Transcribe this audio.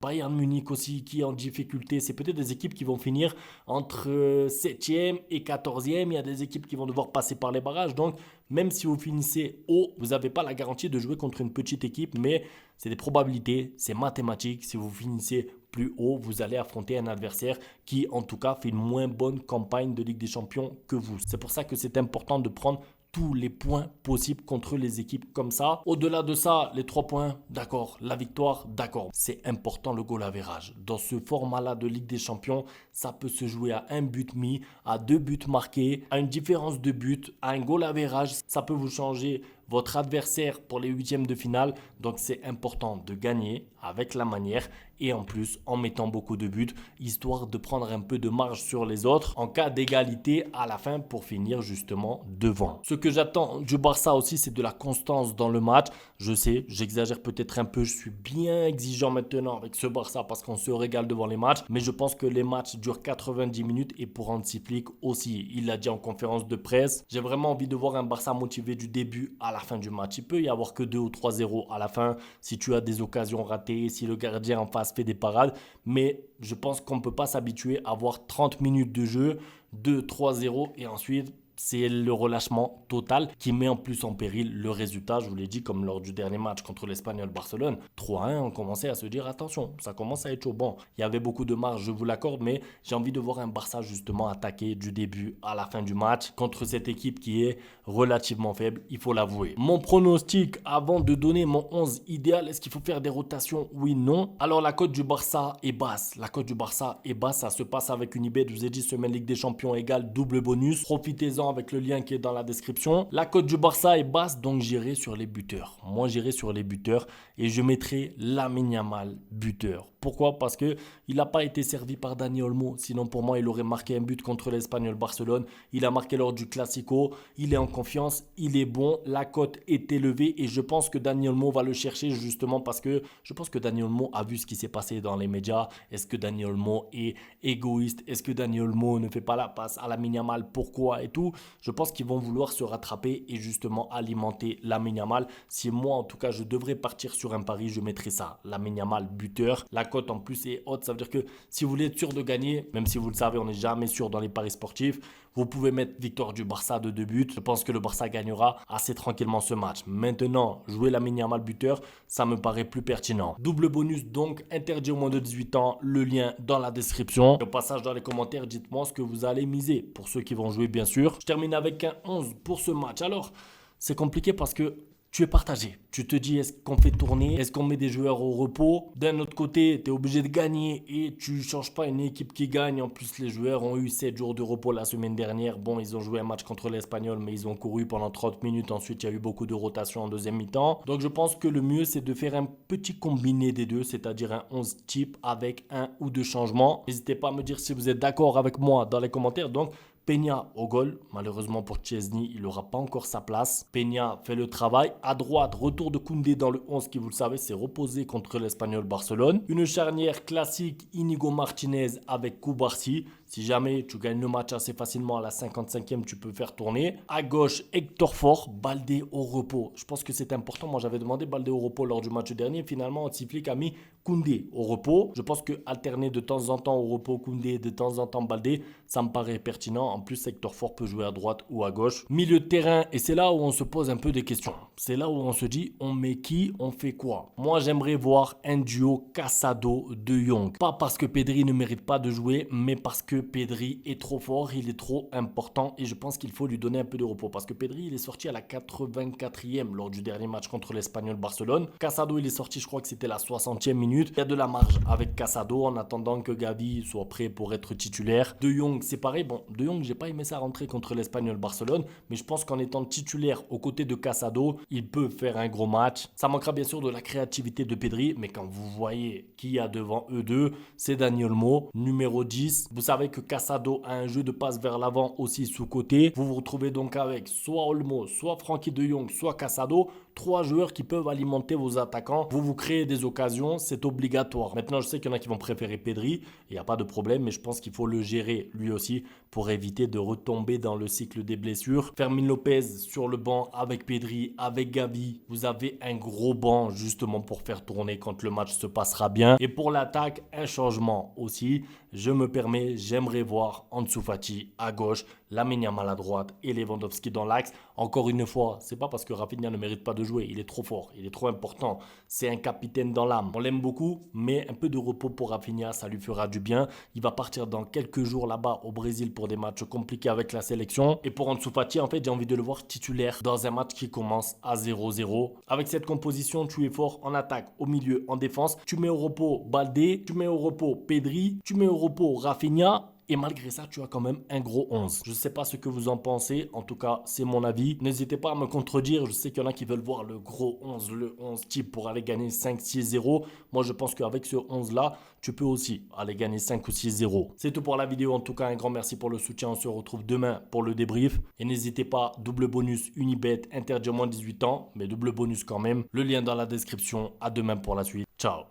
Bayern Munich aussi qui est en difficulté. C'est peut-être des équipes qui vont finir entre 7e et 14e. Il y a des équipes qui vont devoir passer par les barrages. Donc, même si vous finissez haut, vous n'avez pas la garantie de jouer contre une petite équipe. Mais c'est des probabilités, c'est mathématique. Si vous finissez plus haut, vous allez affronter un adversaire qui, en tout cas, fait une moins bonne campagne de Ligue des Champions que vous. C'est pour ça que c'est important de prendre tous les points possibles contre les équipes comme ça. Au-delà de ça, les 3 points, d'accord. La victoire, d'accord. C'est important le goal average. Dans ce format-là de Ligue des Champions, ça peut se jouer à un but mis, à 2 buts marqués, à une différence de but, à un goal average. Ça peut vous changer votre adversaire pour les huitièmes de finale. Donc c'est important de gagner avec la manière et en plus en mettant beaucoup de buts, histoire de prendre un peu de marge sur les autres en cas d'égalité à la fin pour finir justement devant. Ce que j'attends du Barça aussi, c'est de la constance dans le match. Je sais, j'exagère peut-être un peu, je suis bien exigeant maintenant avec ce Barça parce qu'on se régale devant les matchs, mais je pense que les matchs durent 90 minutes et pour Hansi Flick aussi, il l'a dit en conférence de presse, j'ai vraiment envie de voir un Barça motivé du début à la fin du match. Il peut y avoir que 2 ou 3-0 à la fin si tu as des occasions ratées, si le gardien en face fait des parades, mais je pense qu'on ne peut pas s'habituer à voir 30 minutes de jeu, 2-3-0 et ensuite c'est le relâchement total qui met en plus en péril le résultat. Je vous l'ai dit, comme lors du dernier match contre l'Espagnol Barcelone. 3-1, on commençait à se dire attention, ça commence à être chaud. Bon, il y avait beaucoup de marge, je vous l'accorde, mais j'ai envie de voir un Barça justement attaquer du début à la fin du match contre cette équipe qui est relativement faible, il faut l'avouer. Mon pronostic avant de donner mon 11 idéal, est-ce qu'il faut faire des rotations? Oui, non. Alors la cote du Barça est basse. La cote du Barça est basse, ça se passe avec une IB, je vous ai dit, semaine Ligue des Champions égale double bonus. Profitez-en avec le lien qui est dans la description. La cote du Barça est basse, donc j'irai sur les buteurs. Moi, j'irai sur les buteurs et je mettrai Lamine Yamal buteur. Pourquoi? Parce que il n'a pas été servi par Dani Olmo. Sinon, pour moi, il aurait marqué un but contre l'Espagnol Barcelone. Il a marqué lors du Classico. Il est en confiance. Il est bon. La cote est élevée et je pense que Dani Olmo va le chercher justement parce que je pense que Dani Olmo a vu ce qui s'est passé dans les médias. Est-ce que Dani Olmo est égoïste? Est-ce que Dani Olmo ne fait pas la passe à Lamine Yamal? Pourquoi et tout? Je pense qu'ils vont vouloir se rattraper et justement alimenter Lamine Yamal. Si moi, en tout cas, je devrais partir sur un pari, je mettrais ça. Lamine Yamal buteur. La cote en plus est haute. Ça veut dire que si vous voulez être sûr de gagner, même si vous le savez, on n'est jamais sûr dans les paris sportifs, vous pouvez mettre victoire du Barça de 2 buts. Je pense que le Barça gagnera assez tranquillement ce match. Maintenant, jouer Lamine Yamal buteur, ça me paraît plus pertinent. Double bonus donc, interdit au moins de 18 ans. Le lien dans la description. Au passage dans les commentaires, dites-moi ce que vous allez miser. Pour ceux qui vont jouer, bien sûr. Je termine avec un 11 pour ce match. Alors, c'est compliqué parce que tu es partagé. Tu te dis, est-ce qu'on fait tourner? Est-ce qu'on met des joueurs au repos? D'un autre côté, tu es obligé de gagner et tu ne changes pas une équipe qui gagne. En plus, les joueurs ont eu 7 jours de repos la semaine dernière. Bon, ils ont joué un match contre l'Espagnol, mais ils ont couru pendant 30 minutes. Ensuite, il y a eu beaucoup de rotation en deuxième mi-temps. Donc, je pense que le mieux, c'est de faire un petit combiné des deux, c'est-à-dire un 11 type avec un ou deux changements. N'hésitez pas à me dire si vous êtes d'accord avec moi dans les commentaires. Donc, Peña au goal. Malheureusement pour Chesney, il n'aura pas encore sa place. Peña fait le travail. À droite, retour de Koundé dans le 11 qui, vous le savez, s'est reposé contre l'Espagnol Barcelone. Une charnière classique Inigo Martinez avec Koubarsi. Si jamais tu gagnes le match assez facilement à la 55e, tu peux faire tourner. À gauche, Hector Fort, Baldé au repos. Je pense que c'est important. Moi, j'avais demandé Baldé au repos lors du match dernier. Finalement, Hansi Flick a mis Koundé au repos. Je pense que alterner de temps en temps au repos Koundé, de temps en temps Baldé, ça me paraît pertinent. En plus, Hector Fort peut jouer à droite ou à gauche. Milieu de terrain, et c'est là où on se pose un peu des questions. C'est là où on se dit, on met qui, on fait quoi? Moi, j'aimerais voir un duo Casado-De Jong. Pas parce que Pedri ne mérite pas de jouer, mais parce que Pedri est trop fort, il est trop important et je pense qu'il faut lui donner un peu de repos. Parce que Pedri, il est sorti à la 84e lors du dernier match contre l'Espagnol Barcelone. Casado, il est sorti, je crois que c'était la 60e minute. Il y a de la marge avec Casado en attendant que Gavi soit prêt pour être titulaire. De Jong, c'est pareil. Bon, De Jong, j'ai pas aimé sa rentrée contre l'Espagnol Barcelone, mais je pense qu'en étant titulaire aux côtés de Casado, il peut faire un gros match. Ça manquera bien sûr de la créativité de Pedri, mais quand vous voyez qui y a devant eux deux, c'est Dani Olmo, numéro 10. Vous savez que Casado a un jeu de passe vers l'avant aussi sous-côté. Vous vous retrouvez donc avec soit Olmo, soit Frankie de Jong, soit Casado. 3 joueurs qui peuvent alimenter vos attaquants. Vous créez des occasions, c'est obligatoire. Maintenant, je sais qu'il y en a qui vont préférer Pedri. Il n'y a pas de problème, mais je pense qu'il faut le gérer lui aussi pour éviter de retomber dans le cycle des blessures. Fermin Lopez sur le banc avec Pedri, avec Gavi. Vous avez un gros banc justement pour faire tourner quand le match se passera bien. Et pour l'attaque, un changement aussi. Je me permets, j'aimerais voir Ansu Fati à gauche, Lamine Yamal à droite et Lewandowski dans l'axe. Encore une fois, c'est pas parce que Rafinha ne mérite pas de jouer, il est trop fort, il est trop important. C'est un capitaine dans l'âme. On l'aime beaucoup, mais un peu de repos pour Rafinha, ça lui fera du bien. Il va partir dans quelques jours là-bas au Brésil pour des matchs compliqués avec la sélection. Et pour Ansu Fati, en fait, j'ai envie de le voir titulaire dans un match qui commence à 0-0. Avec cette composition, tu es fort en attaque, au milieu, en défense. Tu mets au repos Baldé, tu mets au repos Pedri, tu mets au repos Rafinha. Et malgré ça, tu as quand même un gros 11. Je ne sais pas ce que vous en pensez. En tout cas, c'est mon avis. N'hésitez pas à me contredire. Je sais qu'il y en a qui veulent voir le gros 11, le 11 type pour aller gagner 5-6-0. Moi, je pense qu'avec ce 11-là, tu peux aussi aller gagner 5 ou 6-0. C'est tout pour la vidéo. En tout cas, un grand merci pour le soutien. On se retrouve demain pour le débrief. Et n'hésitez pas, double bonus Unibet, interdit au moins 18 ans, mais double bonus quand même. Le lien dans la description. À demain pour la suite. Ciao.